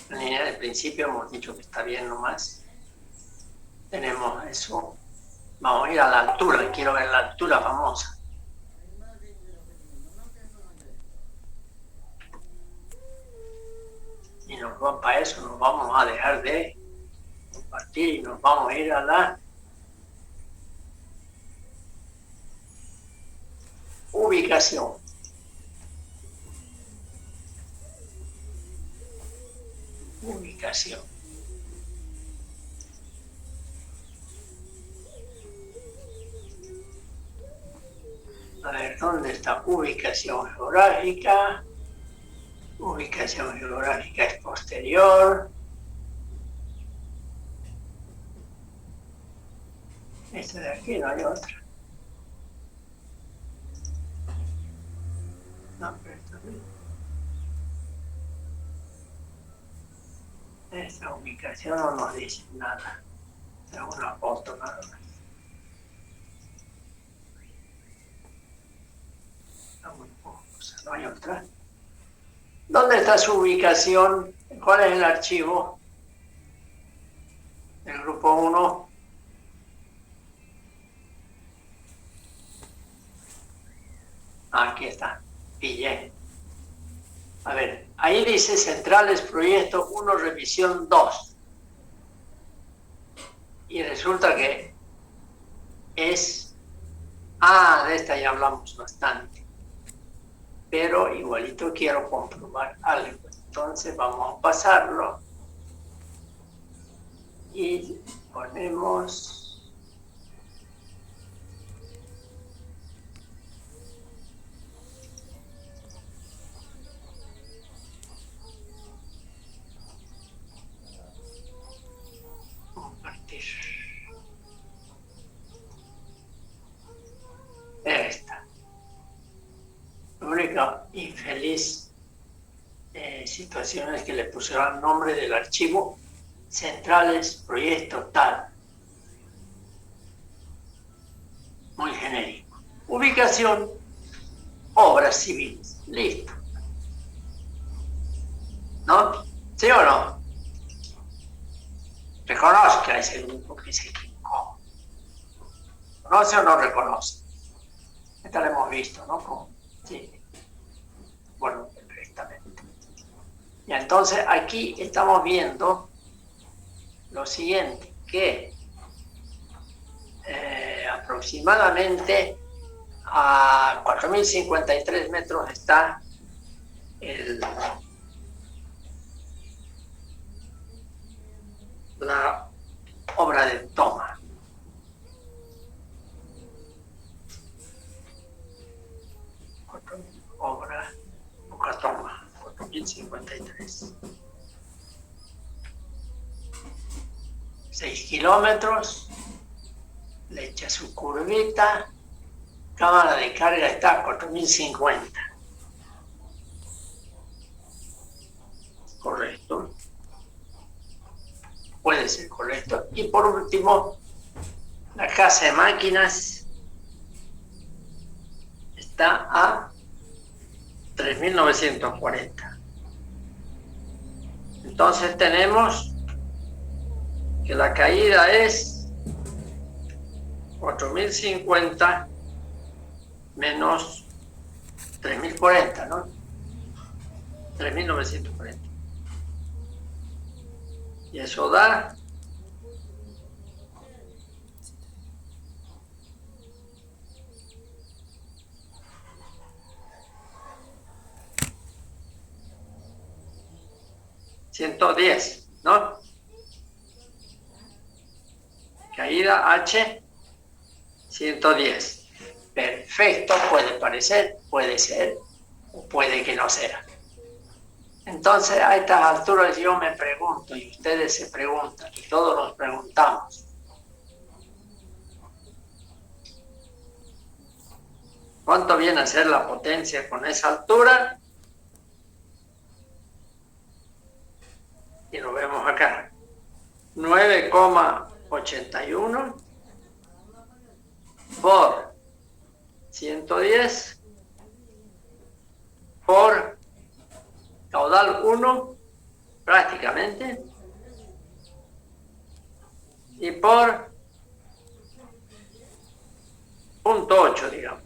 La línea del principio hemos dicho que está bien nomás. Tenemos eso. Vamos a ir a la altura, quiero ver la altura famosa. Y para eso nos vamos a dejar de compartir y nos vamos a ir a la ubicación. Ubicación. A ver, ¿dónde está? Ubicación geográfica. Ubicación geográfica es posterior. Esta de aquí no hay otra. No, pero esta misma. Esta ubicación no nos dice nada. Es una foto nada más. Está muy poco, o sea, no hay otra. ¿Dónde está su ubicación? ¿Cuál es el archivo? El grupo 1. Aquí está. Pillé. A ver, ahí dice centrales proyecto 1, revisión 2. Y resulta que es... de esta ya hablamos bastante. Pero igualito quiero comprobar algo. Entonces vamos a pasarlo. Y ponemos... compartir. Esta. La única infeliz situación es que le pusieron el nombre del archivo centrales proyecto tal. Muy genérico. Ubicación, obras civiles. Listo. ¿No? ¿Sí o no? Reconozca ese grupo que se equivocó. ¿Conoce o no reconoce? Esta la hemos visto, ¿no? Sí. Bueno, perfectamente. Y entonces aquí estamos viendo lo siguiente, que aproximadamente a 4.053 metros está la obra de toma. Obra, poca toma, 4.053. 6 kilómetros, le echa su curvita, cámara de carga está a 4.050. Correcto. Puede ser correcto. Y por último, la casa de máquinas está a 3.940. Entonces tenemos que la caída es 4.050 menos 3.040, ¿no? 3.940. Y eso da 110, ¿no? Caída H, 110. Perfecto, puede parecer, puede ser, o puede que no sea. Entonces, a estas alturas yo me pregunto, y ustedes se preguntan, y todos nos preguntamos, ¿cuánto viene a ser la potencia con esa altura? Y lo vemos acá. 9,81 por 110 por caudal 1 prácticamente, y por 0.8, digamos.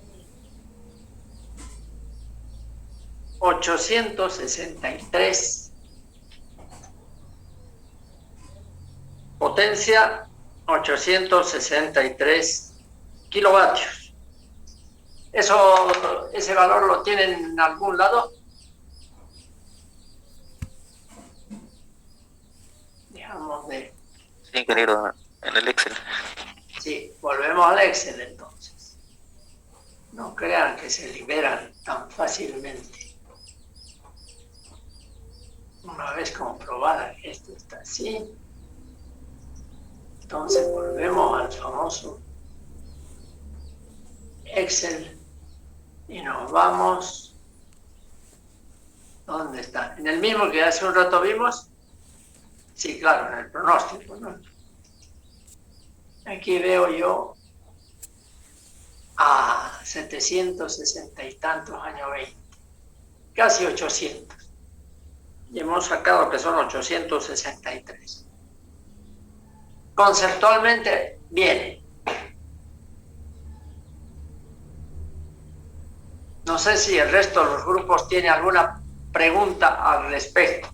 863 potencia, 863 kilovatios. ¿Ese valor lo tienen en algún lado? Dejamos de... Sí, ingeniero, en el Excel. Sí, volvemos al Excel entonces. No crean que se liberan tan fácilmente. Una vez comprobada que esto está así, entonces volvemos al famoso Excel y nos vamos. ¿Dónde está? ¿En el mismo que hace un rato vimos? Sí, claro, en el pronóstico, ¿no? Aquí veo yo a 760 y tantos años 20, casi 800. Y hemos sacado que son 863. Conceptualmente, viene. No sé si el resto de los grupos tiene alguna pregunta al respecto.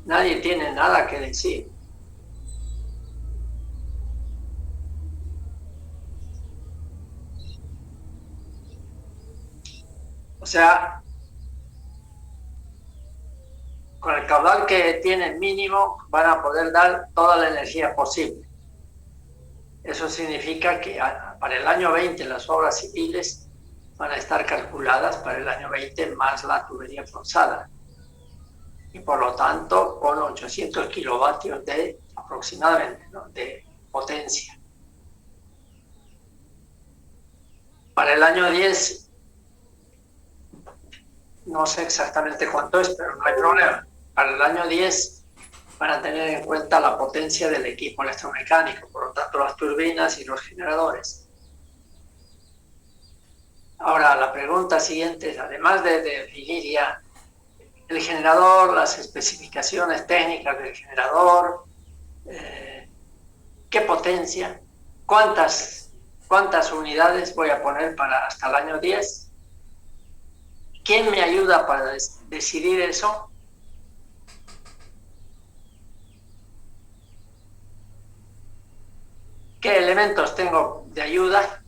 Nadie tiene nada que decir. O sea, con el caudal que tienen mínimo van a poder dar toda la energía posible. Eso significa que para el año 20 las obras civiles van a estar calculadas para el año 20 más la tubería forzada. Y por lo tanto con 800 kilovatios de aproximadamente, ¿no?, de potencia. Para el año 10 no sé exactamente cuánto es, pero no hay problema. Para el año 10 van a tener en cuenta la potencia del equipo electromecánico, por lo tanto las turbinas y los generadores. Ahora, la pregunta siguiente es, además de definir ya el generador, las especificaciones técnicas del generador, qué potencia, cuántas unidades voy a poner para hasta el año 10, ¿quién me ayuda para decidir eso? ¿Qué elementos tengo de ayuda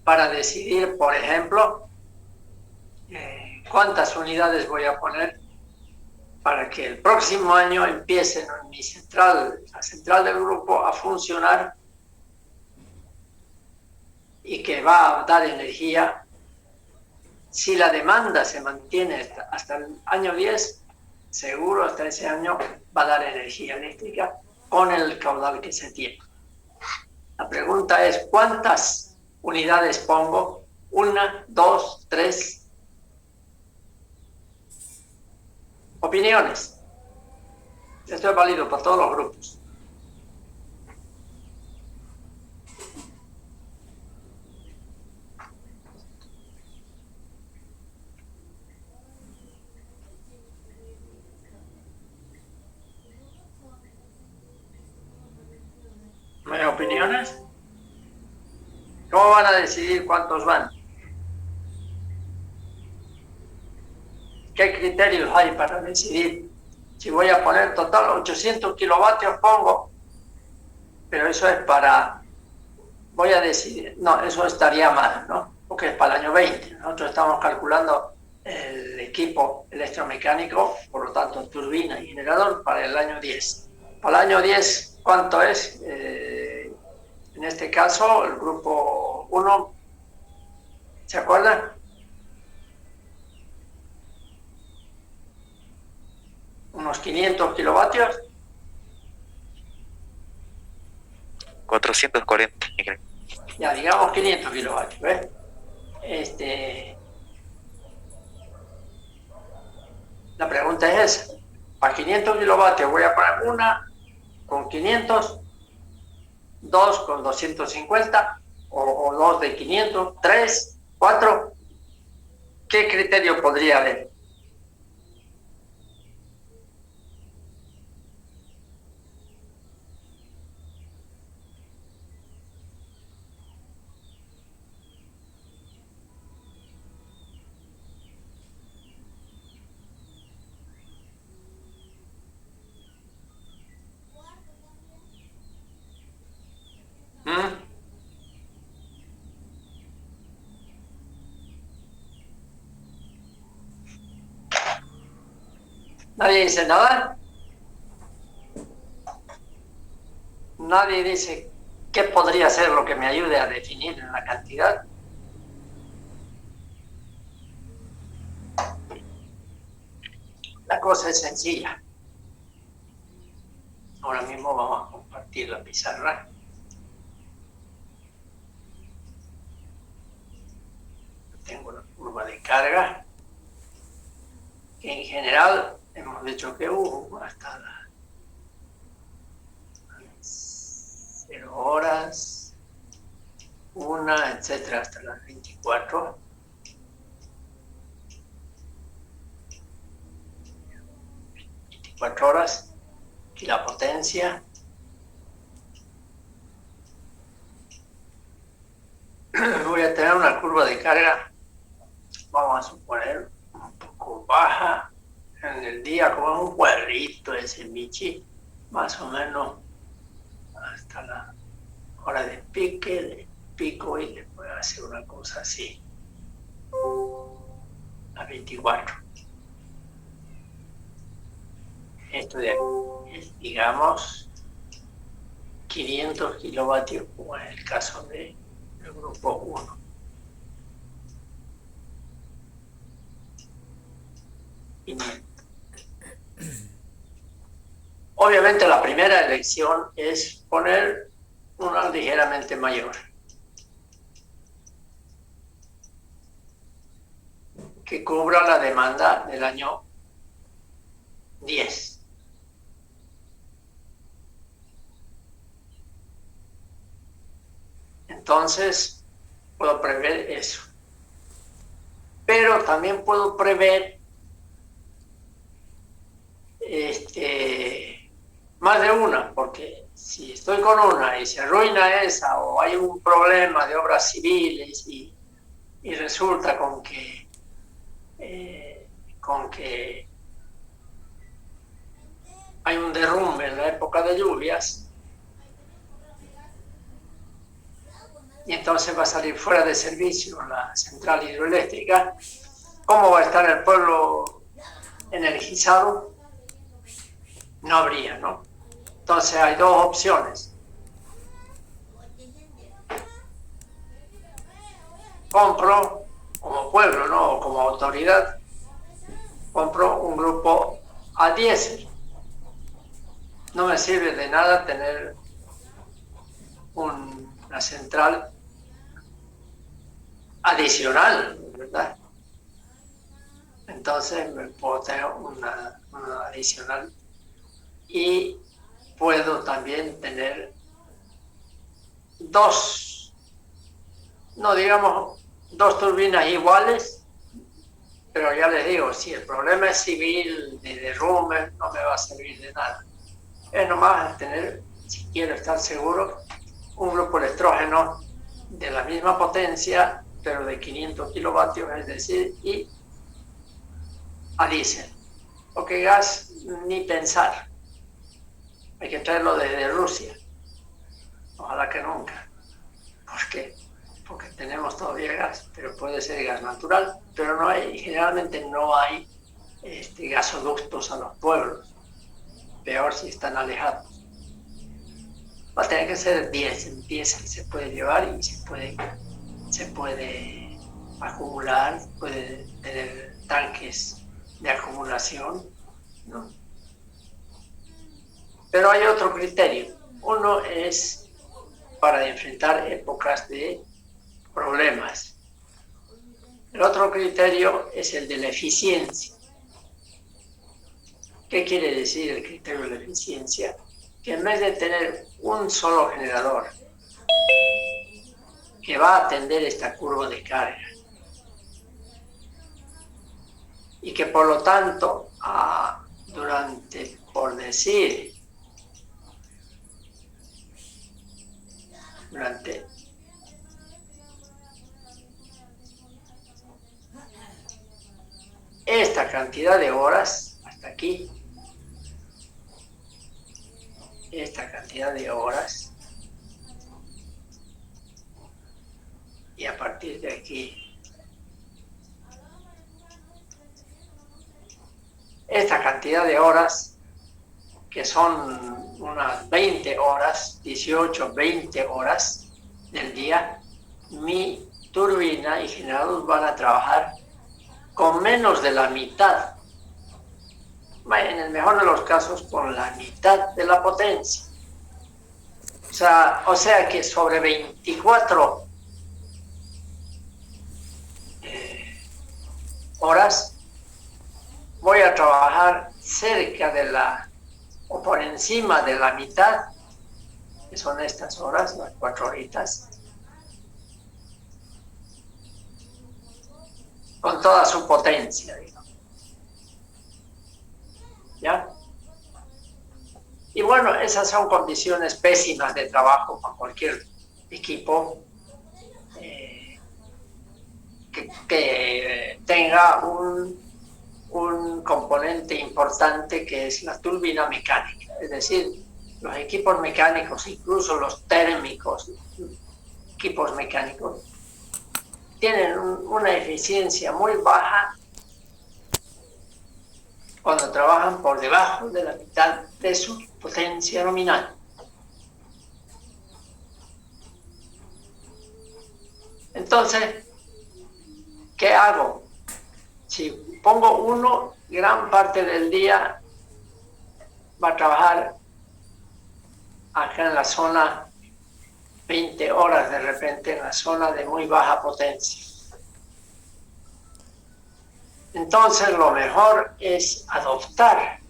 para decidir, por ejemplo, cuántas unidades voy a poner para que el próximo año empiece mi central, la central del grupo, a funcionar y que va a dar energía? Si la demanda se mantiene hasta el año 10, seguro hasta ese año va a dar energía eléctrica con el caudal que se tiene. La pregunta es, ¿cuántas unidades pongo? 1, 2, 3. Opiniones. Esto es válido para todos los grupos. ¿No hay opiniones? ¿Cómo van a decidir cuántos van? ¿Qué criterios hay para decidir? Si voy a poner total 800 kilovatios, pongo, pero eso es para, voy a decidir, no, eso estaría mal, ¿no? Porque es para el año 20. Nosotros estamos calculando el equipo electromecánico, por lo tanto turbina y generador, para el año 10. Para el año 10, ¿cuánto es? En este caso, el grupo 1, ¿se acuerdan? Unos 500 kilovatios. 440. Ya, digamos 500 kilovatios, ¿ves? La pregunta es esa. Para 500 kilovatios voy a poner una con 500, dos con 250 o dos de 500, 3, 4. ¿Qué criterio podría haber? ¿Mm? ¿Nadie dice nada? Nadie dice qué podría ser lo que me ayude a definir la cantidad. La cosa es sencilla. Ahora mismo vamos a compartir la pizarra. Tengo la curva de carga, que en general hemos dicho que hasta las 0 horas, 1, etcétera, hasta las 24. Horas, y la potencia. Voy a tener una curva de carga, vamos a suponer, un poco baja en el día, como un cuadrito ese Michi, más o menos hasta la hora de pico, y después hacer una cosa así, a 24. Esto de aquí es, digamos, 500 kilovatios, como en el caso del grupo 1. Obviamente la primera elección es poner una ligeramente mayor, que cubra la demanda del año 10. Entonces, puedo prever eso. Pero también puedo prever más de una, porque si estoy con una y se arruina esa, o hay un problema de obras civiles y resulta con que hay un derrumbe en la época de lluvias, y entonces va a salir fuera de servicio la central hidroeléctrica, ¿cómo va a estar el pueblo energizado? No habría, ¿no? Entonces hay dos opciones. Compro como pueblo, ¿no? O como autoridad, compro un grupo a diésel. No me sirve de nada tener una central adicional, ¿verdad? Entonces me puedo tener una adicional, y puedo también tener dos turbinas iguales, pero ya les digo, si el problema es civil, de derrumbe, no me va a servir de nada. Es nomás tener, si quiero estar seguro, un grupo electrógeno de la misma potencia, pero de 500 kilovatios, es decir, y a diésel. Porque gas, ni pensar. Hay que traerlo desde Rusia. Ojalá que nunca. ¿Por qué? Porque tenemos todavía gas, pero puede ser gas natural, pero no hay, generalmente no hay gasoductos a los pueblos. Peor si están alejados. Va a tener que ser diésel. Diésel se puede llevar y se puede acumular, puede tener tanques de acumulación, ¿no? Pero hay otro criterio. Uno es para enfrentar épocas de problemas. El otro criterio es el de la eficiencia. ¿Qué quiere decir el criterio de la eficiencia? Que en vez de tener un solo generador que va a atender esta curva de carga. Y que por lo tanto, durante, por decir, durante esta cantidad de horas, hasta aquí, esta cantidad de horas, y a partir de aquí, esta cantidad de horas, que son unas 20 horas, 18, 20 horas del día, mi turbina y generador van a trabajar con menos de la mitad, en el mejor de los casos con la mitad de la potencia. O sea que sobre 24 horas voy a trabajar cerca de o por encima de la mitad, que son estas horas, las 4 horitas, con toda su potencia, digamos. ¿Ya? Y bueno, esas son condiciones pésimas de trabajo para cualquier equipo que tenga un componente importante que es la turbina mecánica. Es decir, los equipos mecánicos, incluso los térmicos, equipos mecánicos, tienen una eficiencia muy baja cuando trabajan por debajo de la mitad de su potencia nominal. Entonces, ¿qué hago? Si pongo uno, gran parte del día va a trabajar acá en la zona 20 horas de repente, en la zona de muy baja potencia. Entonces lo mejor es adoptar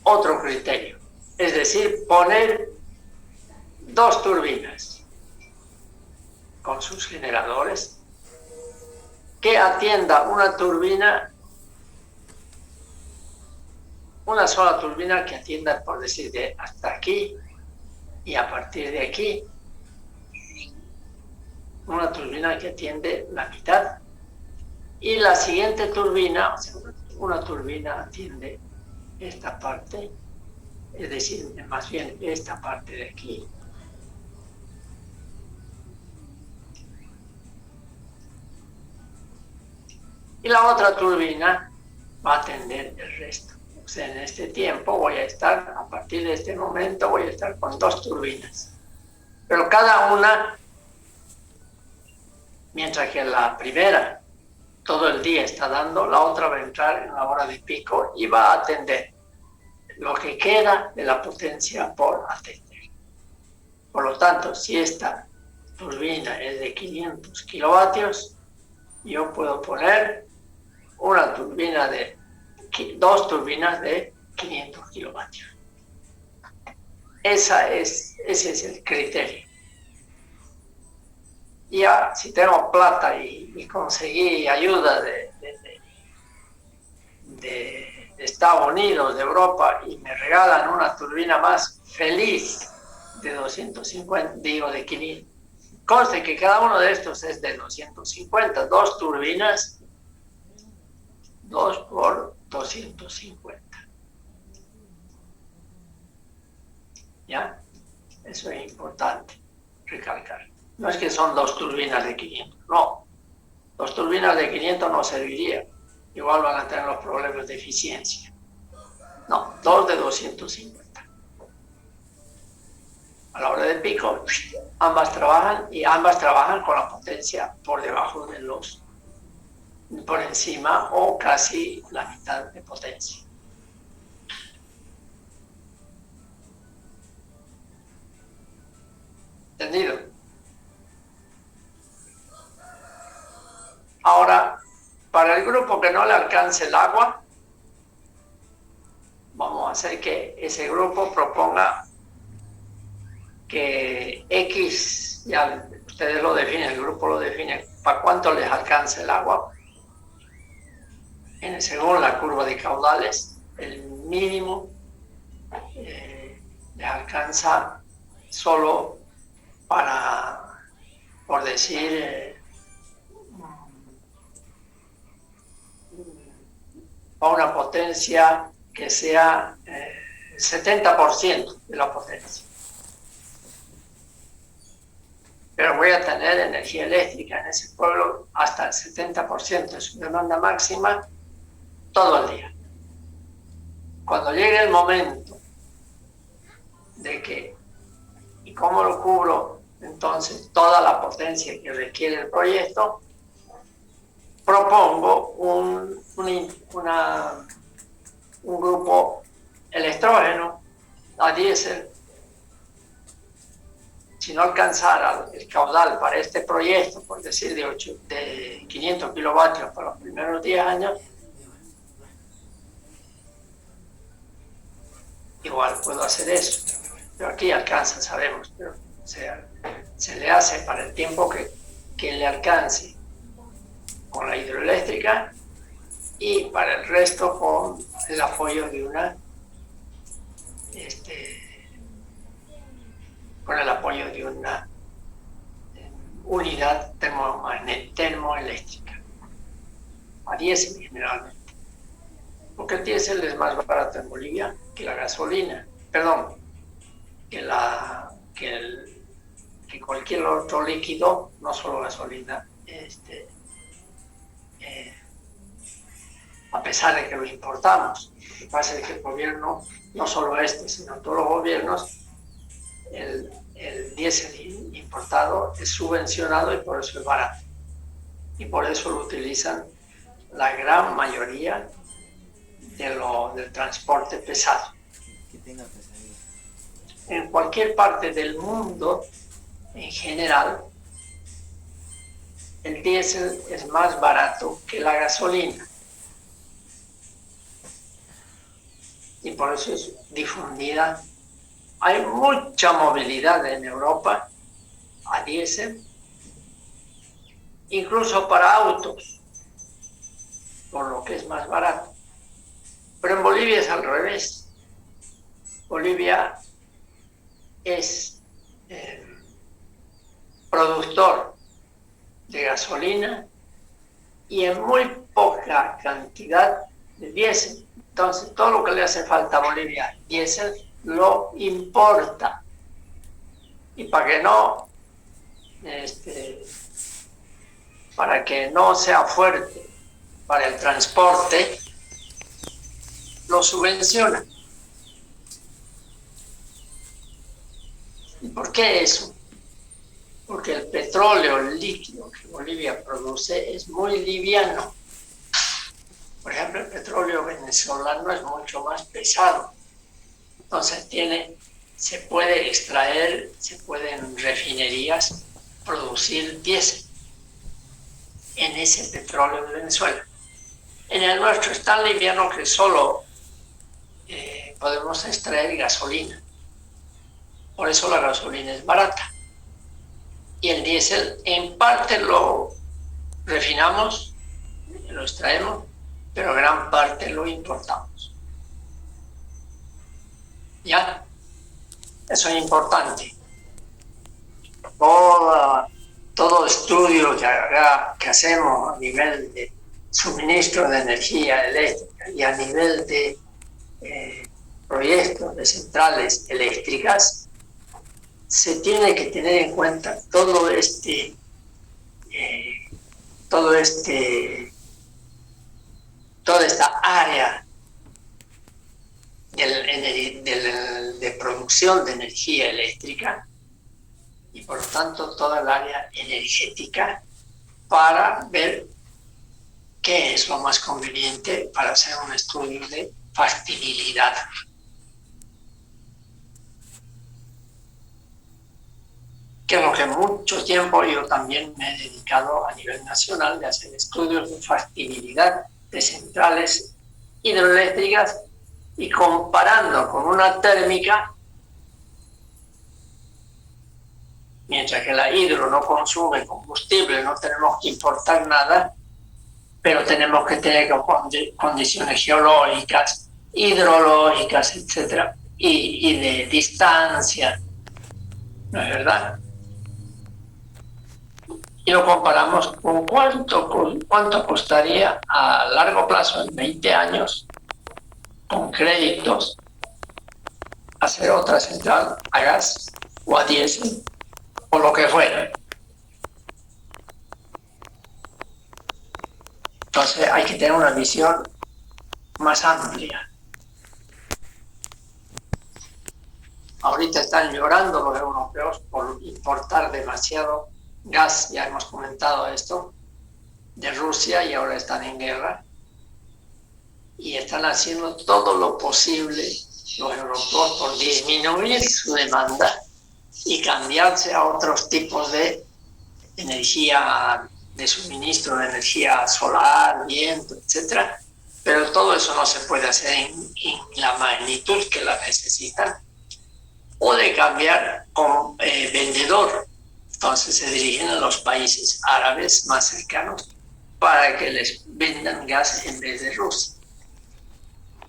otro criterio, es decir, poner 2 turbinas con sus generadores que atienda una sola turbina que atienda, por decir, de hasta aquí, y a partir de aquí, una turbina que atiende la mitad, y la siguiente turbina, o sea, una turbina atiende esta parte, es decir, más bien esta parte de aquí. Y la otra turbina va a atender el resto. O sea, en este tiempo voy a estar, a partir de este momento, voy a estar con 2 turbinas. Pero cada una, mientras que la primera todo el día está dando, la otra va a entrar en la hora de pico y va a atender lo que queda de la potencia por atender. Por lo tanto, si esta turbina es de 500 kilovatios, yo puedo poner una turbina 2 turbinas de 500 kilovatios. Ese es el criterio. Ya, si tengo plata y conseguí ayuda de Estados Unidos, de Europa, y me regalan una turbina más, feliz, de 250, digo de 500. Conste que cada uno de estos es de 250, 2 turbinas, 2 por 250. ¿Ya? Eso es importante recalcar. No es que son 2 turbinas de 500, no. 2 turbinas de 500 no servirían. Igual van a tener los problemas de eficiencia. No, 2 de 250. A la hora de pico, ambas trabajan con la potencia por debajo de por encima o casi la mitad de potencia. ¿Entendido? Ahora, para el grupo que no le alcance el agua, vamos a hacer que ese grupo proponga que X, ya ustedes ustedes lo definen, el grupo lo define, para cuánto les alcanza el agua. Según la curva de caudales, el mínimo les alcanza solo para, por decir, para una potencia que sea el 70% de la potencia. Pero voy a tener energía eléctrica en ese pueblo hasta el 70% de su demanda máxima todo el día. Cuando llegue el momento de que, ¿y cómo lo cubro? Entonces, toda la potencia que requiere el proyecto, propongo un grupo electrógeno a diésel. Si no alcanzara el caudal para este proyecto, por decir de 500 kilovatios para los primeros 10 años, igual puedo hacer eso. Pero aquí alcanza, sabemos, pero se le hace para el tiempo que le alcance con la hidroeléctrica y para el resto con el apoyo de una unidad termoeléctrica a diésel generalmente, porque el diésel es más barato en Bolivia que la gasolina, perdón, que cualquier otro líquido, no solo gasolina, a pesar de que lo importamos. Lo que pasa es que el gobierno, no solo sino todos los gobiernos, el diésel importado es subvencionado y por eso es barato. Y por eso lo utilizan la gran mayoría del transporte pesado. En cualquier parte del mundo, en general, el diésel es más barato que la gasolina. Y por eso es difundida. Hay mucha movilidad en Europa a diésel, incluso para autos, por lo que es más barato. Pero en Bolivia es al revés. Bolivia es productor de gasolina y en muy poca cantidad de diésel. Entonces, todo lo que le hace falta a Bolivia, diésel, lo importa. Y para que no sea fuerte para el transporte, lo subvenciona. ¿Y por qué eso? Porque el petróleo líquido que Bolivia produce es muy liviano. Por ejemplo, el petróleo venezolano es mucho más pesado. Entonces se puede extraer, se pueden refinerías producir diésel en ese petróleo de Venezuela. En el nuestro es tan liviano que solo podemos extraer gasolina. Por eso la gasolina es barata. Y el diésel en parte lo refinamos, lo extraemos, pero gran parte lo importamos. ¿Ya? Eso es importante. Todo estudio que hacemos a nivel de suministro de energía eléctrica y a nivel de proyectos de centrales eléctricas, se tiene que tener en cuenta toda esta área de producción de energía eléctrica y por lo tanto toda el área energética para ver qué es lo más conveniente para hacer un estudio de factibilidad. Que es lo que mucho tiempo yo también me he dedicado a nivel nacional de hacer estudios de factibilidad de centrales hidroeléctricas y comparando con una térmica, mientras que la hidro no consume combustible, no tenemos que importar nada, pero tenemos que tener condiciones geológicas, hidrológicas, etcétera, y de distancia, ¿no es verdad? Y lo comparamos con cuánto costaría a largo plazo, en 20 años, con créditos, hacer otra central a gas o a diésel o lo que fuera. Entonces hay que tener una visión más amplia. Ahorita están llorando los europeos por importar demasiado gas, ya hemos comentado esto, de Rusia, y ahora están en guerra. Y están haciendo todo lo posible los europeos por disminuir su demanda y cambiarse a otros tipos de energía, de suministro de energía solar, viento, etc. Pero todo eso no se puede hacer en la magnitud que la necesitan. O de cambiar con vendedor. Entonces se dirigen a los países árabes más cercanos para que les vendan gas en vez de Rusia.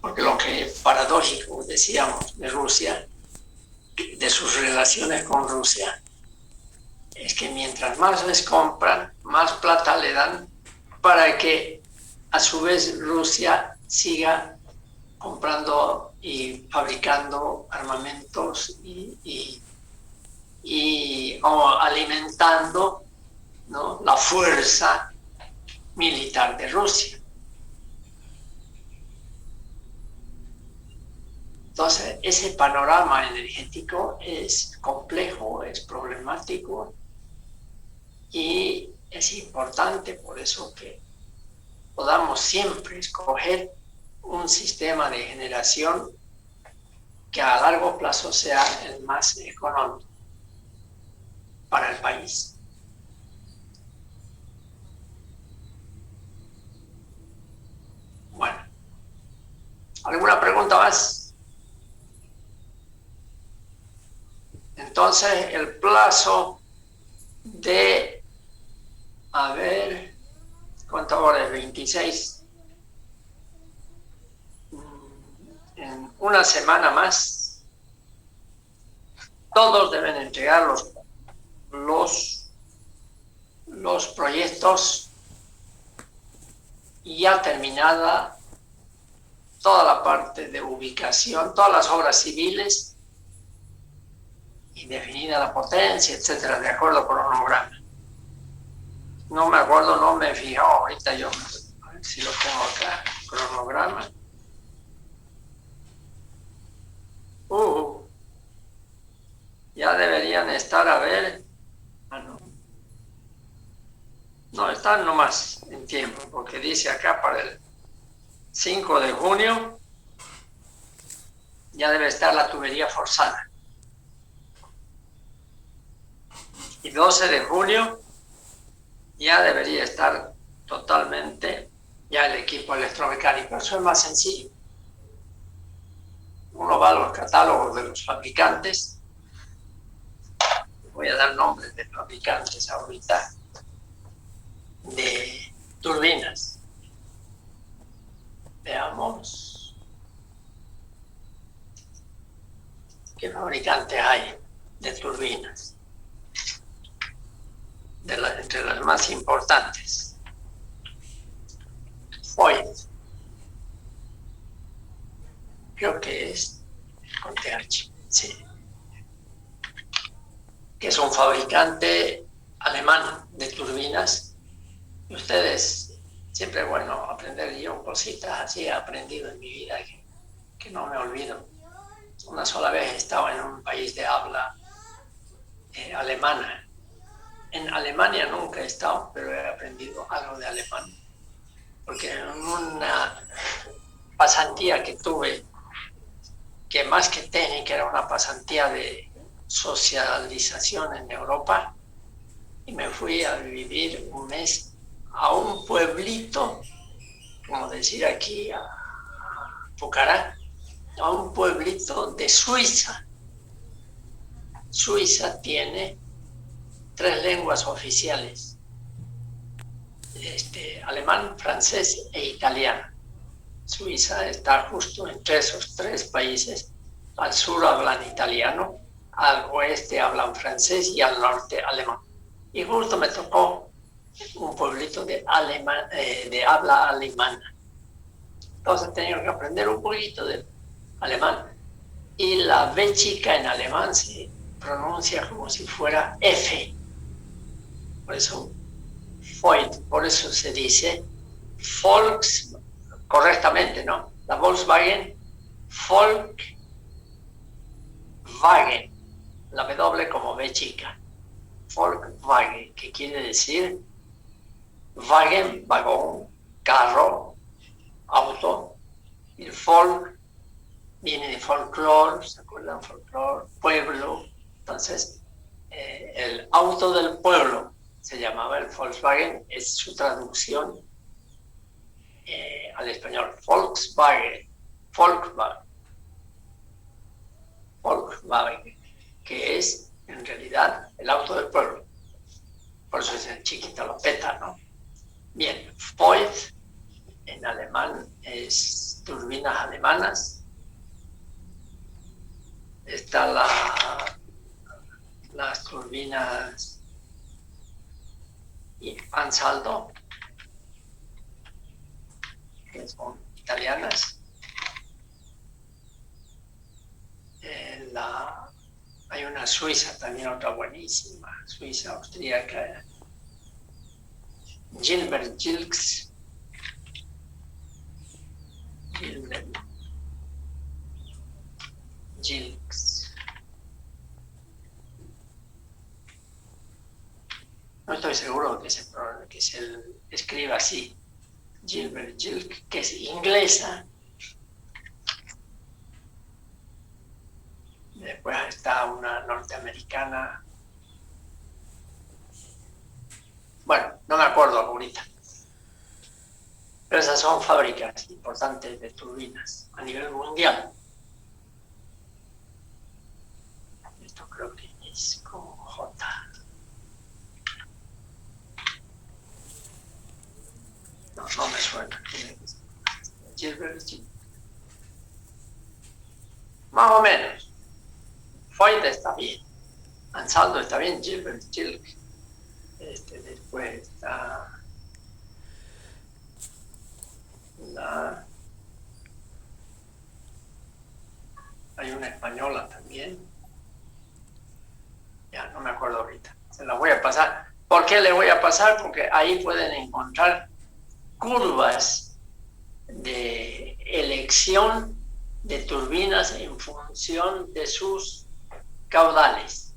Porque lo que es paradójico, decíamos, de Rusia, de sus relaciones con Rusia, es que mientras más les compran, más plata le dan para que a su vez Rusia siga comprando y fabricando armamentos o alimentando, ¿no?, la fuerza militar de Rusia. Entonces, ese panorama energético es complejo, es problemático y es importante, por eso que podamos siempre escoger un sistema de generación que a largo plazo sea el más económico para el país. Bueno, ¿alguna pregunta más? Entonces, el plazo de, a ver, ¿cuántas horas? 26. En una semana más, todos deben entregar los proyectos ya terminada toda la parte de ubicación, todas las obras civiles y definida la potencia, etcétera, de acuerdo con el cronograma. No me acuerdo, no me he fijado ahorita yo, a ver si lo tengo acá, cronograma. Ya deberían estar, a ver, no, están nomás en tiempo, porque dice acá para el 5 de junio ya debe estar la tubería forzada. Y 12 de junio ya debería estar totalmente ya el equipo electromecánico. Eso es más sencillo. Uno va a los catálogos de los fabricantes. Voy a dar nombres de fabricantes ahorita de turbinas. Veamos qué fabricantes hay de turbinas. Entre las más importantes. Hoy creo que es con TH, sí, que es un fabricante alemán de turbinas. Y ustedes, siempre es bueno aprender. Yo cositas así he aprendido en mi vida que no me olvido. Una sola vez estaba en un país de habla alemana. En Alemania nunca he estado, pero he aprendido algo de alemán. Porque en una pasantía que tuve, que más que técnica era una pasantía de socialización en Europa, y me fui a vivir un mes a un pueblito, como decir aquí, a Pucará, a un pueblito de Suiza. Suiza tiene tres lenguas oficiales, alemán, francés e italiano. Suiza está justo entre esos tres países. Al sur hablan italiano, al oeste hablan francés y al norte alemán. Y justo me tocó un pueblito de habla alemana. Entonces tenía que aprender un poquito de alemán. Y la B chica en alemán se pronuncia como si fuera F. Por eso, por eso se dice correctamente, ¿no? La Volkswagen, Volkswagen, la W como B chica. Volkswagen, que quiere decir Wagen, vagón, carro, auto. Y el folk viene de folclore, ¿se acuerdan? Folclore, pueblo. Entonces, el auto del pueblo se llamaba el Volkswagen, es su traducción al español. Volkswagen, que es en realidad el auto del pueblo. Por eso es el chiquito, lo peta, ¿no? Bien, Voith en alemán es turbinas alemanas. Están las turbinas Ansaldo, que son italianas. Hay una suiza también, otra buenísima, suiza austríaca, Gilbert Gilks. No estoy seguro que se escriba así. Gilbert Gilks, que es inglesa. Después está una norteamericana. Bueno, no me acuerdo ahorita. Pero esas son fábricas importantes de turbinas a nivel mundial. Esto creo que es con J. No me suena. Gilbert Gilks. Más o menos. Voith está bien. Ansaldo está bien. Gilbert Gilks. Después está hay una española también. Ya no me acuerdo ahorita. Se la voy a pasar. ¿Por qué le voy a pasar? Porque ahí pueden encontrar curvas de elección de turbinas en función de sus caudales.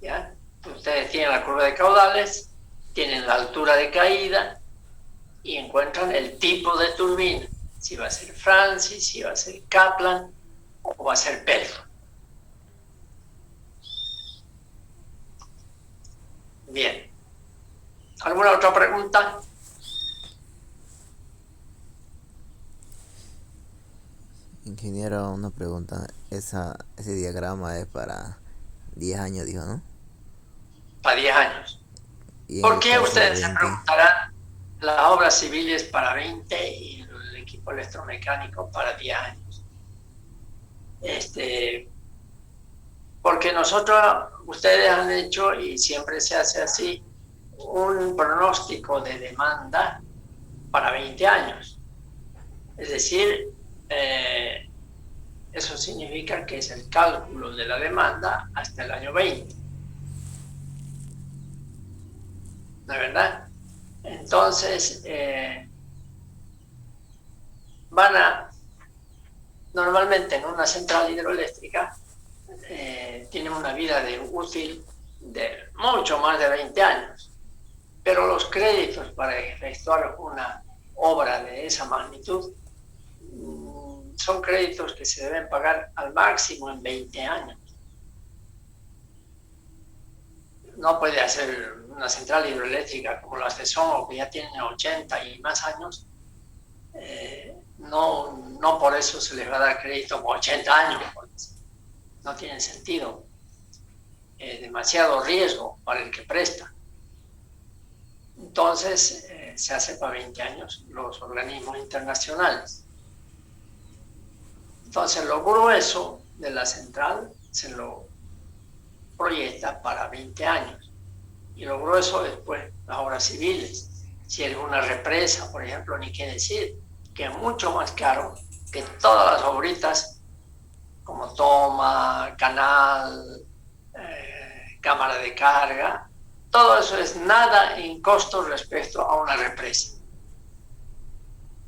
¿Ya? Ustedes tienen la curva de caudales, tienen la altura de caída y encuentran el tipo de turbina. Si va a ser Francis, si va a ser Kaplan o va a ser Pelton. Bien. ¿Alguna otra pregunta? Ingeniero, una pregunta. Ese diagrama es para 10 años, dijo, ¿no? Para 10 años. Y ¿Por qué caso ustedes 20, se preguntarán las obras civiles para 20 y el equipo electromecánico para 10 años? Porque ustedes han hecho, y siempre se hace así, un pronóstico de demanda para 20 años. Es decir, eso significa que es el cálculo de la demanda hasta el año 20. ¿No es verdad? Entonces, normalmente en una central hidroeléctrica, tienen una vida útil de mucho más de 20 años. Pero los créditos para efectuar una obra de esa magnitud son créditos que se deben pagar al máximo en 20 años. No puede hacer una central hidroeléctrica como las de Somo, que ya tienen 80 y más años. No por eso se les va a dar crédito por 80 años, no tiene sentido. demasiado riesgo para el que presta. Entonces se hace para 20 años los organismos internacionales. Entonces lo grueso de la central se lo proyecta para 20 años. Y lo grueso después, las obras civiles. Si es una represa, por ejemplo, ni qué decir, que es mucho más caro que todas las obritas como toma, canal, cámara de carga. Todo eso es nada en costo respecto a una represa.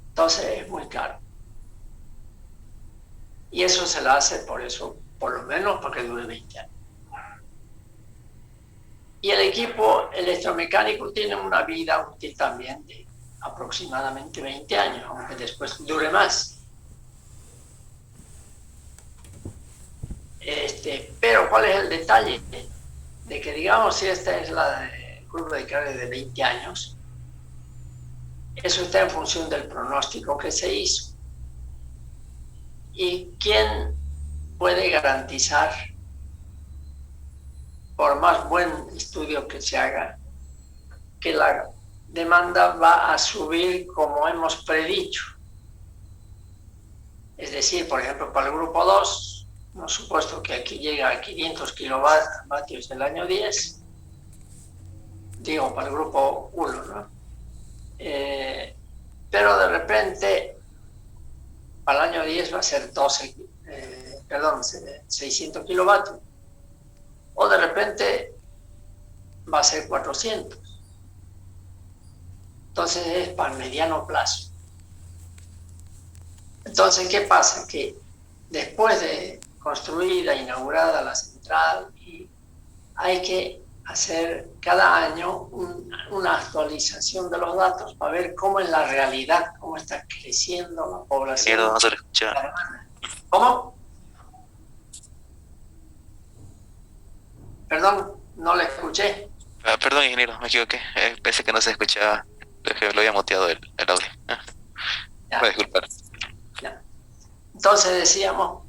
Entonces es muy caro. Y eso se lo hace por eso, por lo menos para que dure 20 años. Y el equipo electromecánico tiene una vida útil también de aproximadamente 20 años, aunque después dure más. Pero ¿cuál es el detalle? De que digamos si esta es la curva de carga de 20 años, eso está en función del pronóstico que se hizo. ¿Y quién puede garantizar, por más buen estudio que se haga, que la demanda va a subir como hemos predicho? Es decir, por ejemplo, para el grupo 2, hemos supuesto que aquí llega a 500 kilovatios del año 10, digo, para el grupo 1, ¿no? Pero de repente, para el año 10 va a ser 600 kilovatios. O de repente va a ser 400. Entonces es para el mediano plazo. Entonces, ¿qué pasa? Que después de construida, inaugurada la central, hay que hacer cada año una actualización de los datos para ver cómo es la realidad, cómo está creciendo la población. Ingeniero, no se le escucha. ¿Cómo? Perdón, no le escuché. Perdón, ingeniero, me equivoqué. Pensé que no se escuchaba. Lo había muteado el audio. Ya. Voy a disculpar. Ya. Entonces decíamos,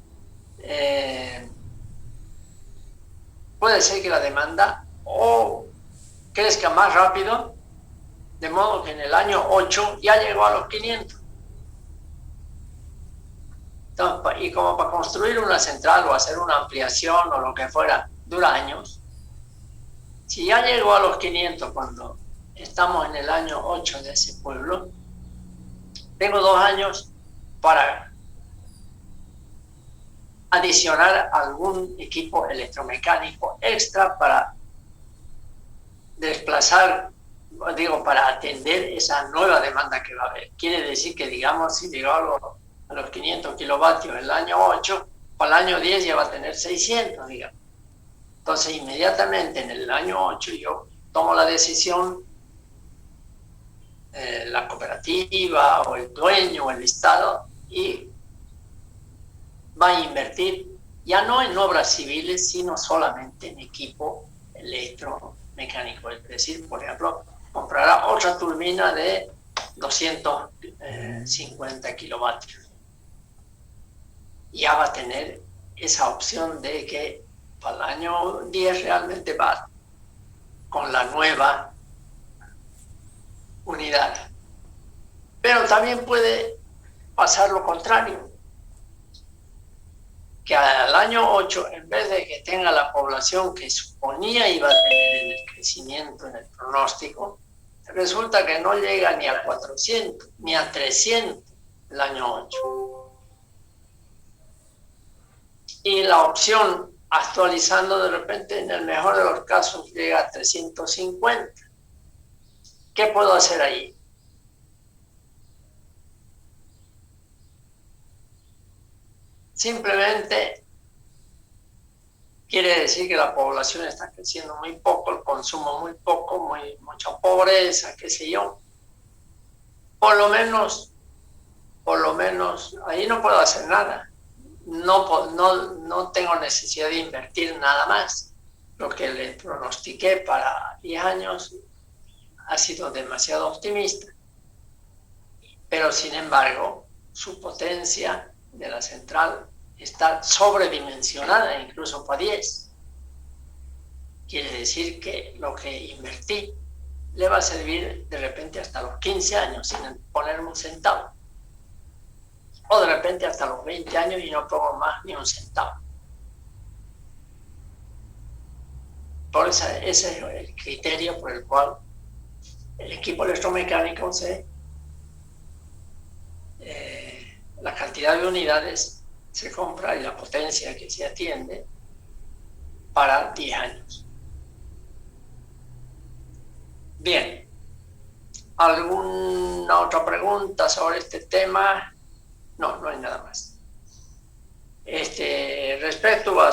puede ser que la demanda o crezca más rápido, de modo que en el año 8 ya llegó a los 500. Entonces, y como para construir una central o hacer una ampliación o lo que fuera, dura años. Si ya llegó a los 500 cuando estamos en el año 8 de ese pueblo, tengo 2 años para adicionar algún equipo electromecánico extra para desplazar, digo, para atender esa nueva demanda que va a haber. Quiere decir que, digamos, si llegó a los 500 kilovatios el año 8, para el año 10 ya va a tener 600, digamos. Entonces, inmediatamente en el año 8 yo tomo la decisión, la cooperativa o el dueño o el Estado, y va a invertir ya no en obras civiles, sino solamente en equipo electromecánico. Es decir, por ejemplo, comprará otra turbina de 250 kilovatios. Ya va a tener esa opción de que para el año 10 realmente va con la nueva unidad. Pero también puede pasar lo contrario, que al año 8, en vez de que tenga la población que suponía iba a tener en el crecimiento, en el pronóstico, resulta que no llega ni a 400, ni a 300 el año 8. Y la opción, actualizando de repente, en el mejor de los casos, llega a 350. ¿Qué puedo hacer ahí? Simplemente quiere decir que la población está creciendo muy poco, el consumo muy poco, mucha pobreza, qué sé yo. Por lo menos, ahí no puedo hacer nada. No tengo necesidad de invertir nada más. Lo que le pronostiqué para 10 años ha sido demasiado optimista. Pero, sin embargo, su potencia de la central está sobredimensionada, incluso para 10. quiere decir que lo que invertí le va a servir de repente hasta los 15 años sin ponerme un centavo. O de repente hasta los 20 años y no pongo más ni un centavo. Por ese es el criterio por el cual el equipo electromecánico la cantidad de unidades se compra y la potencia que se atiende para 10 años. Bien, ¿alguna otra pregunta sobre este tema? No, no hay nada más. Respecto a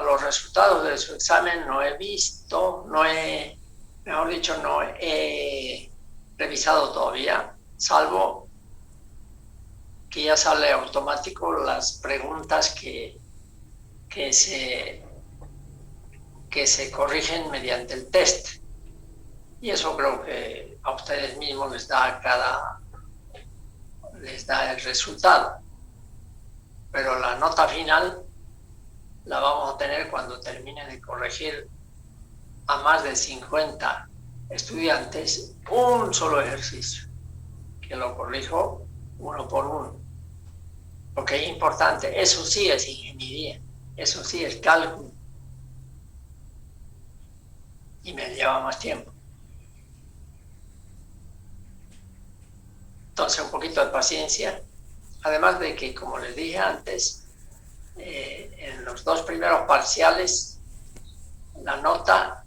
los resultados de su examen, no he revisado todavía, salvo que ya sale automático las preguntas que se corrigen mediante el test. Y eso creo que a ustedes mismos les da el resultado. Pero la nota final la vamos a tener cuando termine de corregir a más de 50 estudiantes un solo ejercicio, que lo corrijo uno por uno. Porque es importante, eso sí es ingeniería, eso sí es cálculo. Y me lleva más tiempo. Entonces, un poquito de paciencia. Además de que, como les dije antes, en los 2 primeros parciales, la nota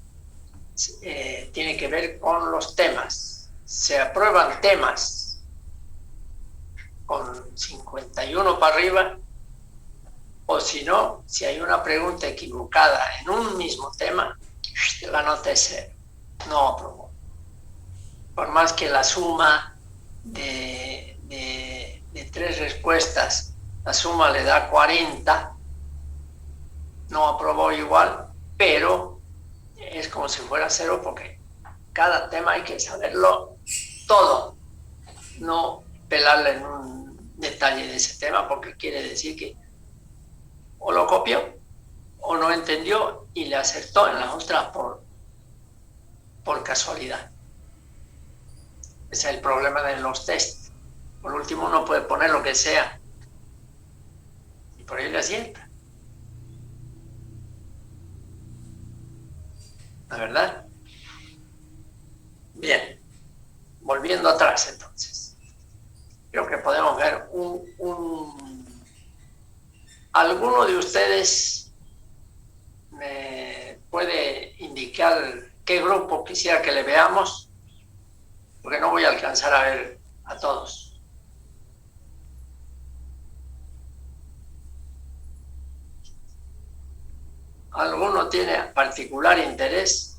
tiene que ver con los temas. Se aprueban temas con 51 para arriba, o si no, si hay una pregunta equivocada en un mismo tema, la nota es 0. No aprobó. Por más que la suma de 3 respuestas, la suma le da 40, no aprobó igual, pero es como si fuera 0 porque cada tema hay que saberlo todo, no pelarle en un detalle de ese tema, porque quiere decir que o lo copió o no entendió y le acertó en las otras por casualidad. Ese es el problema de los test. Por último, uno puede poner lo que sea y por ahí le acierta. ¿La verdad? Bien, volviendo atrás entonces. Creo que podemos ver ¿alguno de ustedes me puede indicar qué grupo quisiera que le veamos? Porque no voy a alcanzar a ver a todos. ¿Alguno tiene particular interés